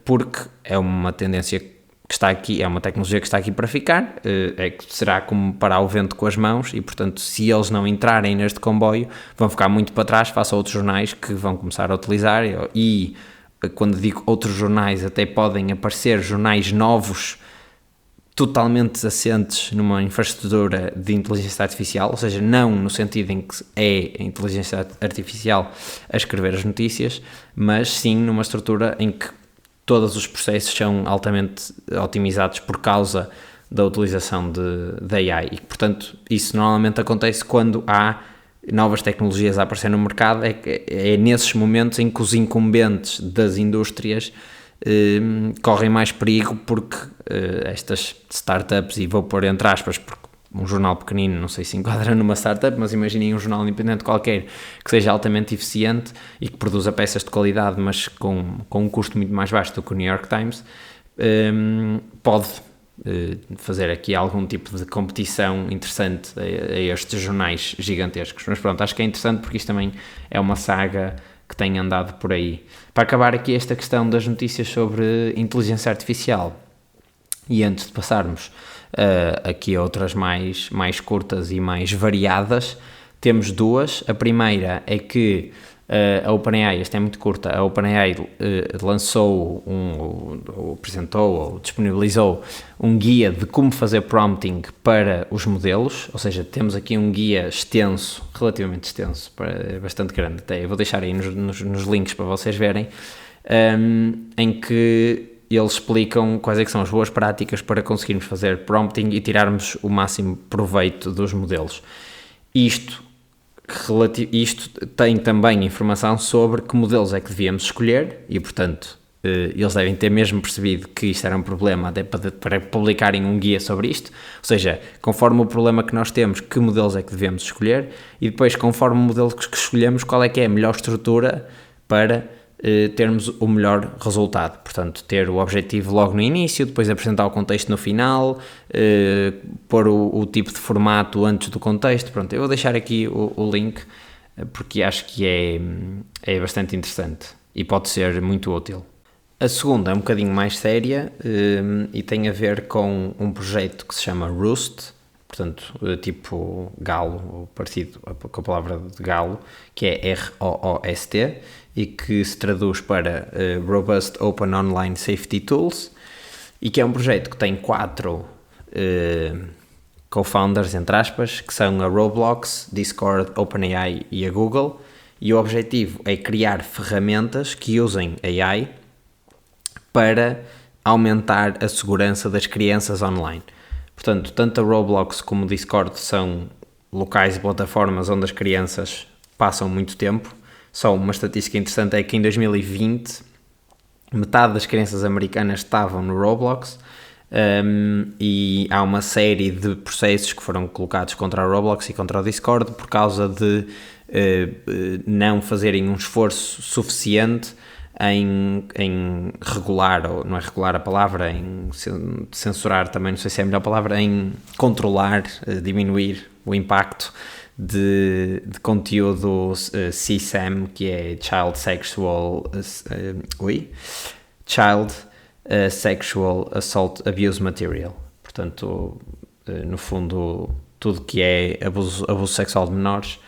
porque é uma tendência que está aqui, é uma tecnologia que está aqui para ficar, será como parar o vento com as mãos, e portanto se eles não entrarem neste comboio vão ficar muito para trás face a outros jornais que vão começar a utilizar, e quando digo outros jornais até podem aparecer jornais novos totalmente assentes numa infraestrutura de inteligência artificial, ou seja, não no sentido em que é a inteligência artificial a escrever as notícias, mas sim numa estrutura em que todos os processos são altamente otimizados por causa da utilização da AI, e portanto isso normalmente acontece quando há novas tecnologias a aparecer no mercado, é nesses momentos em que os incumbentes das indústrias correm mais perigo, porque estas startups, e vou pôr entre aspas porque um jornal pequenino não sei se enquadra numa startup, mas imaginem um jornal independente qualquer que seja altamente eficiente e que produza peças de qualidade, mas com um custo muito mais baixo do que o New York Times, pode fazer aqui algum tipo de competição interessante a estes jornais gigantescos. Mas pronto, acho que é interessante porque isto também é uma saga que tem andado por aí. Para acabar aqui esta questão das notícias sobre inteligência artificial, e antes de passarmos aqui a outras mais curtas e mais variadas, temos duas. A primeira é que a OpenAI, esta é muito curta, a OpenAI lançou, apresentou ou disponibilizou um guia de como fazer prompting para os modelos, ou seja, temos aqui um guia extenso, relativamente extenso, bastante grande até, eu vou deixar aí nos links para vocês verem, em que eles explicam quais é que são as boas práticas para conseguirmos fazer prompting e tirarmos o máximo proveito dos modelos. Isto isto tem também informação sobre que modelos é que devíamos escolher e, portanto, eles devem ter mesmo percebido que isto era um problema até para publicarem um guia sobre isto, ou seja, conforme o problema que nós temos, que modelos é que devemos escolher e depois, conforme o modelo que escolhemos, qual é que é a melhor estrutura para termos o melhor resultado. Portanto, ter o objetivo logo no início, depois apresentar o contexto no final, pôr o tipo de formato antes do contexto. Pronto, eu vou deixar aqui o link porque acho que é bastante interessante e pode ser muito útil. A segunda é um bocadinho mais séria e tem a ver com um projeto que se chama Roost, portanto, tipo galo, ou parecido com a palavra de galo, que é R-O-O-S-T, e que se traduz para Robust Open Online Safety Tools, e que é um projeto que tem 4 co-founders, entre aspas, que são a Roblox, Discord, OpenAI e a Google, e o objetivo é criar ferramentas que usem AI para aumentar a segurança das crianças online. Portanto, tanto a Roblox como o Discord são locais e plataformas onde as crianças passam muito tempo. Só uma estatística interessante é que em 2020 metade das crianças americanas estavam no Roblox e há uma série de processos que foram colocados contra a Roblox e contra o Discord por causa de não fazerem um esforço suficiente em regular, ou não é regular a palavra, em censurar também, não sei se é a melhor palavra, em controlar, diminuir o impacto de conteúdo CSAM, que é Child Sexual Assault Abuse Material. Portanto, no fundo, tudo que é abuso sexual de menores.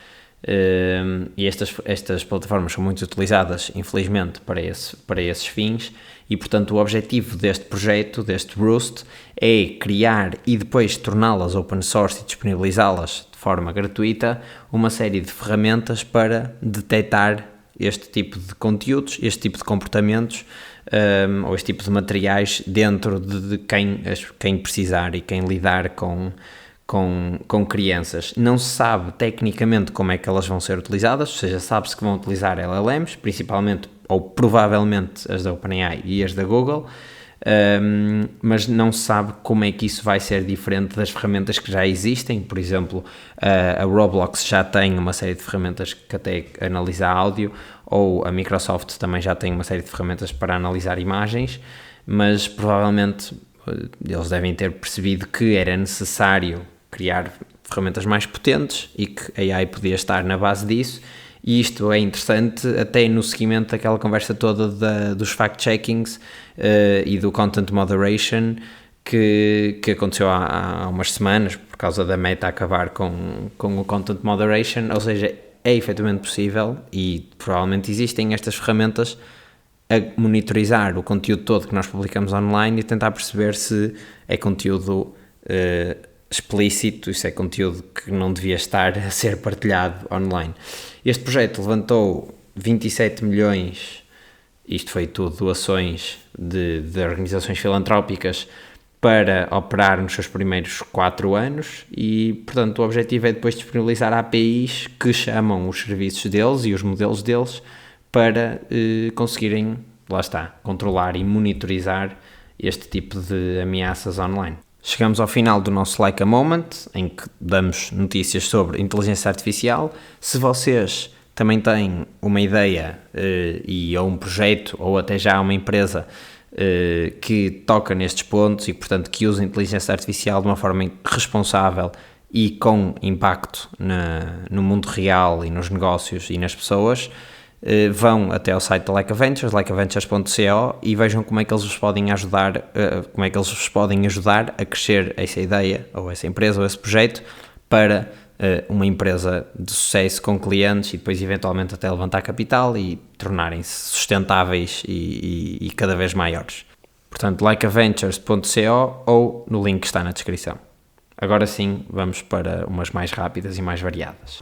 E estas plataformas são muito utilizadas, infelizmente, para esses fins e, portanto, o objetivo deste projeto, deste Roost, é criar e depois torná-las open source e disponibilizá-las de forma gratuita, uma série de ferramentas para detectar este tipo de conteúdos, este tipo de comportamentos ou este tipo de materiais dentro de quem precisar e quem lidar com crianças. Não se sabe tecnicamente como é que elas vão ser utilizadas, ou seja, sabe-se que vão utilizar LLMs, principalmente ou provavelmente as da OpenAI e as da Google, mas não se sabe como é que isso vai ser diferente das ferramentas que já existem. Por exemplo, a Roblox já tem uma série de ferramentas que até analisa áudio, ou a Microsoft também já tem uma série de ferramentas para analisar imagens, mas provavelmente eles devem ter percebido que era necessário criar ferramentas mais potentes e que a AI podia estar na base disso, e isto é interessante até no seguimento daquela conversa toda dos fact-checkings e do content moderation que aconteceu há umas semanas por causa da Meta acabar com o content moderation. Ou seja, é efetivamente possível e provavelmente existem estas ferramentas a monitorizar o conteúdo todo que nós publicamos online e tentar perceber se é conteúdo explícito, se é conteúdo que não devia estar a ser partilhado online. Este projeto levantou 27 milhões, isto foi tudo doações de organizações filantrópicas, para operar nos seus primeiros 4 anos e, portanto, o objetivo é depois disponibilizar APIs que chamam os serviços deles e os modelos deles para conseguirem, lá está, controlar e monitorizar este tipo de ameaças online. Chegamos ao final do nosso Like a Moment, em que damos notícias sobre inteligência artificial. Se vocês também têm uma ideia ou um projeto, ou até já uma empresa que toca nestes pontos e, portanto, que usa a inteligência artificial de uma forma responsável e com impacto no mundo real e nos negócios e nas pessoas, vão até ao site da Like a Ventures, likeaventures.co, e vejam como é que eles vos podem ajudar, a crescer essa ideia, ou essa empresa, ou esse projeto, para uma empresa de sucesso com clientes e depois eventualmente até levantar capital e tornarem-se sustentáveis e cada vez maiores. Portanto, likeaventures.co ou no link que está na descrição. Agora sim, vamos para umas mais rápidas e mais variadas.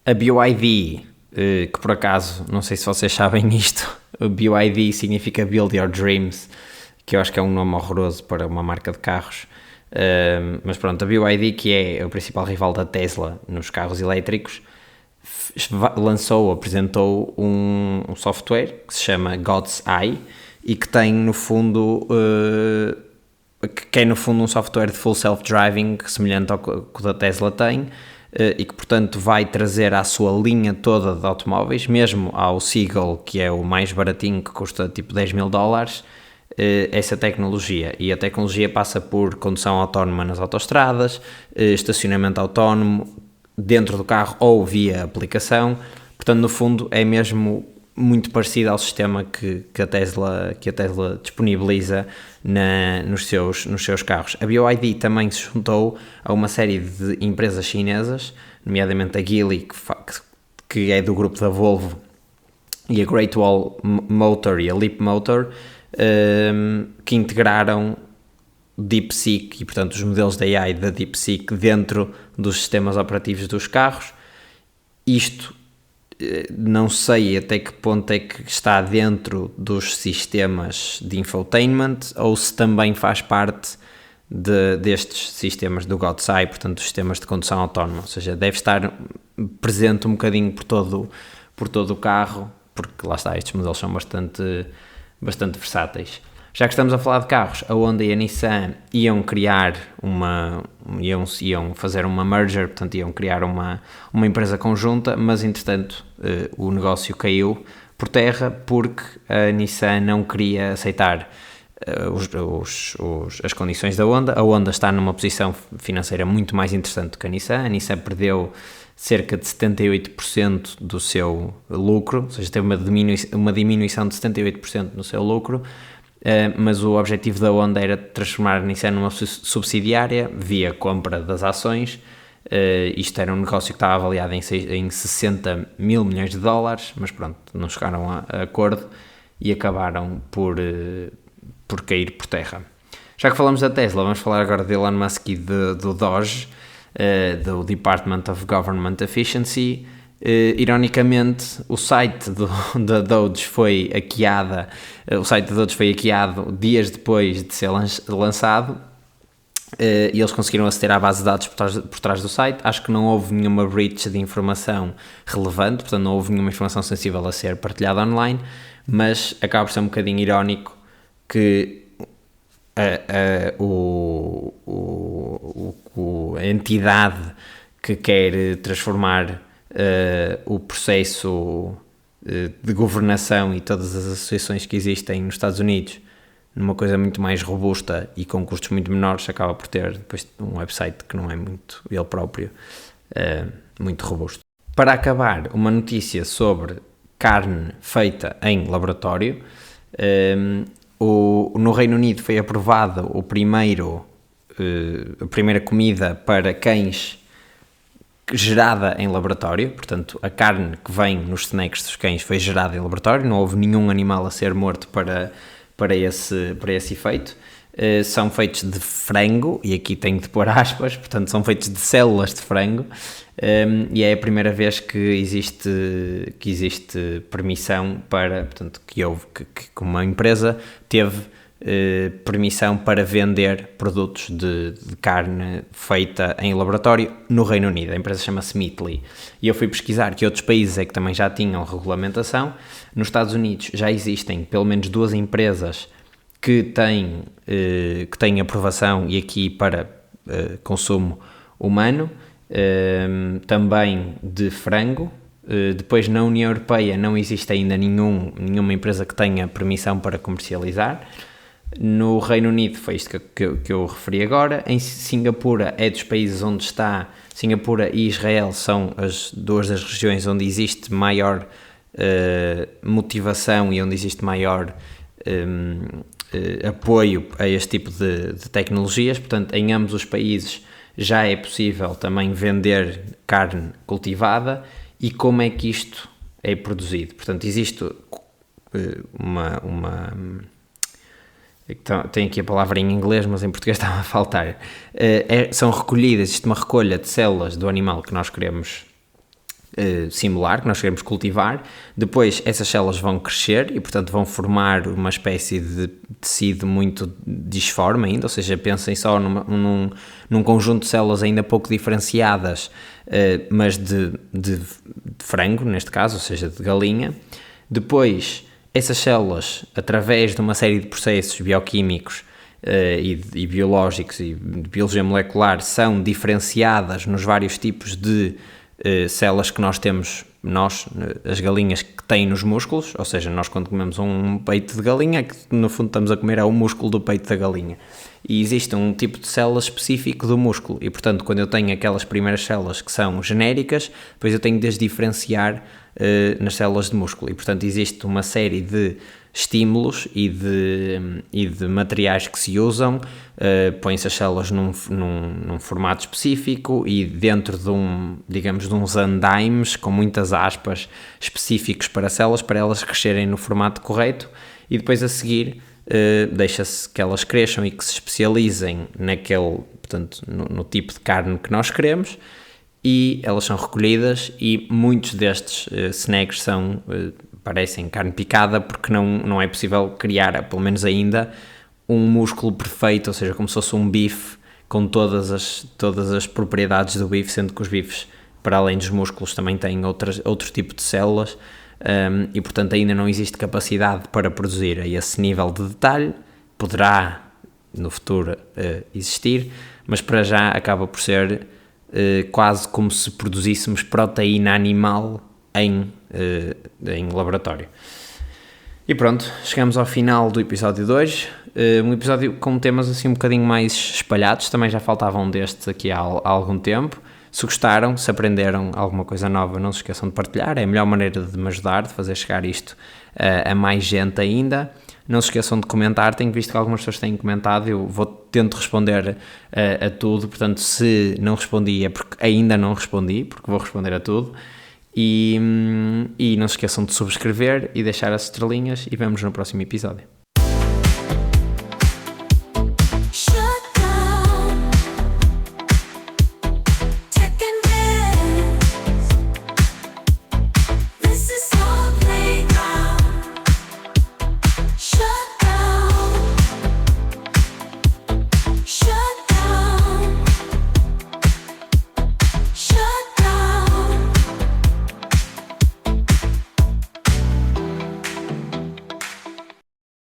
A BYD, que por acaso, não sei se vocês sabem isto, o BYD significa Build Your Dreams, que eu acho que é um nome horroroso para uma marca de carros, Mas pronto, a BYD, que é o principal rival da Tesla nos carros elétricos, apresentou um software que se chama God's Eye e que tem no fundo um software de full self-driving semelhante ao que o da Tesla tem, e que portanto vai trazer à sua linha toda de automóveis, mesmo ao Seagull, que é o mais baratinho, que custa tipo $10,000, essa tecnologia. E a tecnologia passa por condução autónoma nas autoestradas, estacionamento autónomo dentro do carro ou via aplicação. Portanto, no fundo é mesmo muito parecido ao sistema que a Tesla disponibiliza nos seus carros. A BYD também se juntou a uma série de empresas chinesas, nomeadamente a Geely, que é do grupo da Volvo, e a Great Wall Motor e a Leapmotor, que integraram DeepSeek e, portanto, os modelos da AI da DeepSeek dentro dos sistemas operativos dos carros. Isto não sei até que ponto é que está dentro dos sistemas de infotainment ou se também faz parte destes sistemas do God's Eye, portanto, dos sistemas de condução autónoma. Ou seja, deve estar presente um bocadinho por todo o carro, porque lá está, estes modelos são bastante versáteis. Já que estamos a falar de carros, a Honda e a Nissan iam fazer uma merger, portanto iam criar uma empresa conjunta, mas entretanto o negócio caiu por terra porque a Nissan não queria aceitar as condições da Honda. A Honda está numa posição financeira muito mais interessante que a Nissan perdeu cerca de 78% do seu lucro, ou seja, teve uma diminuição de 78% no seu lucro. Mas o objetivo da Honda era transformar a Nissan numa subsidiária via compra das ações. Isto era um negócio que estava avaliado em $60 mil milhões, mas pronto, não chegaram a acordo e acabaram por cair por terra. Já que falamos da Tesla, vamos falar agora de Elon Musk e do DOGE, do Department of Government Efficiency. Ironicamente, o site da Doge foi hackeado dias depois de ser lançado, e eles conseguiram aceder à base de dados por trás do site. Acho que não houve nenhuma breach de informação relevante, portanto não houve nenhuma informação sensível a ser partilhada online, mas acaba por ser um bocadinho irónico que a entidade que quer transformar o processo de governação e todas as associações que existem nos Estados Unidos numa coisa muito mais robusta e com custos muito menores, acaba por ter depois um website que não é muito ele próprio muito robusto. Para acabar, uma notícia sobre carne feita em laboratório. No Reino Unido foi aprovado a primeira comida para cães gerada em laboratório, portanto a carne que vem nos snacks dos cães foi gerada em laboratório, não houve nenhum animal a ser morto para esse efeito. São feitos de frango, e aqui tenho de pôr aspas, portanto são feitos de células de frango, e é a primeira vez que existe permissão para, portanto, que uma empresa teve permissão para vender produtos de carne feita em laboratório no Reino Unido. A empresa chama-se Meatly. E eu fui pesquisar que outros países é que também já tinham regulamentação. Nos Estados Unidos já existem pelo menos 2 empresas que têm aprovação, e aqui para consumo humano, também de frango. Depois, na União Europeia não existe ainda nenhuma empresa que tenha permissão para comercializar. No Reino Unido foi isto que eu referi agora. Em Singapura é dos países onde está. Singapura e Israel são as 2 das regiões onde existe maior motivação e onde existe maior apoio a este tipo de tecnologias. Portanto, em ambos os países já é possível também vender carne cultivada. E como é que isto é produzido? Portanto, existe tem aqui a palavra em inglês, mas em português estava a faltar. São recolhidas, existe uma recolha de células do animal que nós queremos simular, que nós queremos cultivar. Depois essas células vão crescer e, portanto, vão formar uma espécie de tecido muito disforme ainda, ou seja, pensem só num conjunto de células ainda pouco diferenciadas, mas de frango, neste caso, ou seja, de galinha. Depois, essas células, através de uma série de processos bioquímicos e biológicos e de biologia molecular, são diferenciadas nos vários tipos de células que nós temos, as galinhas que têm nos músculos, ou seja, nós quando comemos um peito de galinha, que no fundo estamos a comer é o músculo do peito da galinha. E existe um tipo de células específico do músculo e, portanto, quando eu tenho aquelas primeiras células que são genéricas, depois eu tenho de as diferenciar nas células de músculo. E, portanto, existe uma série de estímulos e de materiais que se usam, põem-se as células num formato específico e dentro de de uns andames, com muitas aspas, específicos para células, para elas crescerem no formato correto, e depois a seguir deixa-se que elas cresçam e que se especializem portanto, no tipo de carne que nós queremos, e elas são recolhidas, e muitos destes snacks parecem carne picada, porque não é possível criar, pelo menos ainda, um músculo perfeito, ou seja, como se fosse um bife com todas as propriedades do bife, sendo que os bifes, para além dos músculos, também têm outro tipo de células, e portanto ainda não existe capacidade para produzir a esse nível de detalhe. Poderá no futuro existir, mas para já acaba por ser quase como se produzíssemos proteína animal em laboratório. E pronto, chegamos ao final do episódio de hoje, um episódio com temas assim um bocadinho mais espalhados, também já faltavam destes aqui há algum tempo. Se gostaram, se aprenderam alguma coisa nova, não se esqueçam de partilhar, é a melhor maneira de me ajudar, de fazer chegar isto a mais gente ainda. Não se esqueçam de comentar, tenho visto que algumas pessoas têm comentado, eu tento responder a tudo, portanto se não respondi é porque ainda não respondi, porque vou responder a tudo. E não se esqueçam de subscrever e deixar as estrelinhas, e vemos no próximo episódio.